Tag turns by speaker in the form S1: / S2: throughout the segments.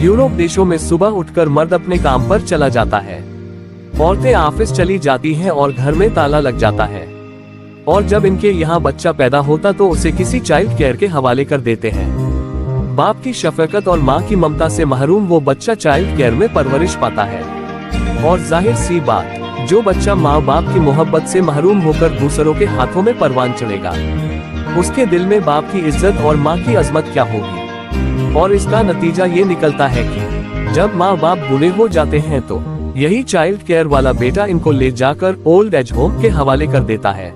S1: Europe देशों में सुबह उठकर मर्द अपने काम पर चला जाता है, औरतें ऑफिस चली जाती हैं और घर में ताला लग जाता है। और जब इनके यहाँ बच्चा पैदा होता तो उसे किसी चाइल्ड केयर के हवाले कर देते हैं। बाप की शफकत और माँ की ममता से महरूम वो बच्चा चाइल्ड केयर में परवरिश पाता है। और जाहिर सी बात, जो बच्चा माँ बाप की मोहब्बत से महरूम होकर दूसरों के हाथों में परवान चढ़ेगा, उसके दिल में बाप की इज्जत और माँ की अजमत क्या होगी। और इसका नतीजा ये निकलता है कि जब माँ बाप बूढ़े हो जाते हैं तो यही चाइल्ड केयर वाला बेटा इनको ले जाकर ओल्ड एज होम के हवाले कर देता है।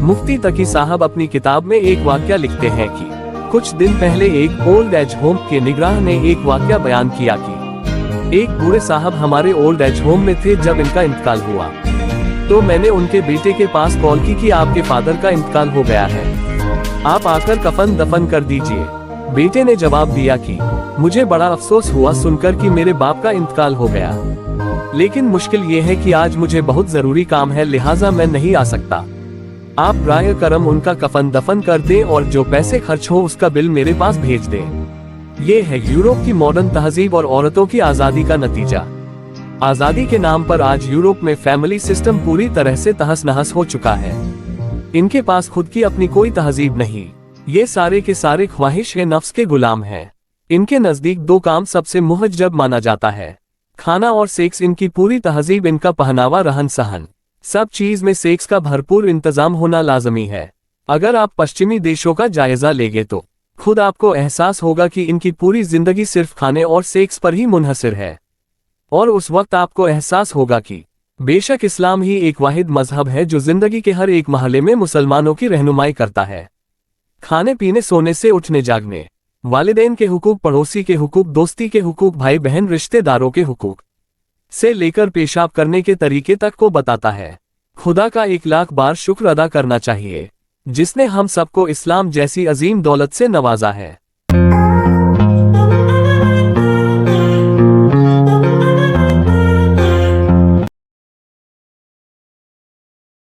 S1: मुफ्ती तकी साहब अपनी किताब में एक वाकया लिखते हैं कि कुछ दिन पहले एक ओल्ड एज होम के निगरान ने एक वाकया बयान किया कि एक बूढ़े साहब हमारे ओल्ड एज होम में थे जब इनका इंतकाल हुआ। तो मैंने उनके बेटे के पास कॉल की कि आपके फादर का इंतकाल हो गया है, आप आकर कफन दफन कर दीजिए। बेटे ने जवाब दिया कि मुझे बड़ा अफसोस हुआ सुनकर कि मेरे बाप का इंतकाल हो गया, लेकिन मुश्किल ये है कि आज मुझे बहुत जरूरी काम है, लिहाजा मैं नहीं आ सकता। आप बराए करम उनका कफन दफन कर दें और जो पैसे खर्च हो उसका बिल मेरे पास भेज दें। ये है यूरोप की मॉडर्न तहजीब और औरतों की आजादी का नतीजा। आजादी के नाम पर आज यूरोप में फैमिली सिस्टम पूरी तरह से तहस नहस हो चुका है। इनके पास खुद की अपनी कोई तहजीब नहीं, ये सारे के सारे ख्वाहिश के नफ्स के गुलाम हैं। इनके नजदीक दो काम सबसे मुहज्जब माना जाता है, खाना और सेक्स। इनकी पूरी तहजीब, इनका पहनावा, रहन सहन, सब चीज में सेक्स का भरपूर इंतजाम होना लाजमी है। अगर आप पश्चिमी देशों का जायजा लेंगे तो खुद आपको एहसास होगा कि इनकी पूरी जिंदगी सिर्फ खाने और सेक्स पर ही मुनहसिर है। और उस वक्त आपको एहसास होगा कि बेशक इस्लाम ही एक वाहिद मजहब है जो जिंदगी के हर एक महले में मुसलमानों की रहनुमाई करता है। खाने पीने, सोने से उठने जागने, वालिदैन के हुकूक, पड़ोसी के हुकूक, दोस्ती के हुकूक, भाई बहन रिश्तेदारों के हुकूक से लेकर पेशाब करने के तरीके तक को बताता है। खुदा का 1,00,000 बार शुक्र अदा करना चाहिए जिसने हम सबको इस्लाम जैसी अजीम दौलत से नवाजा है।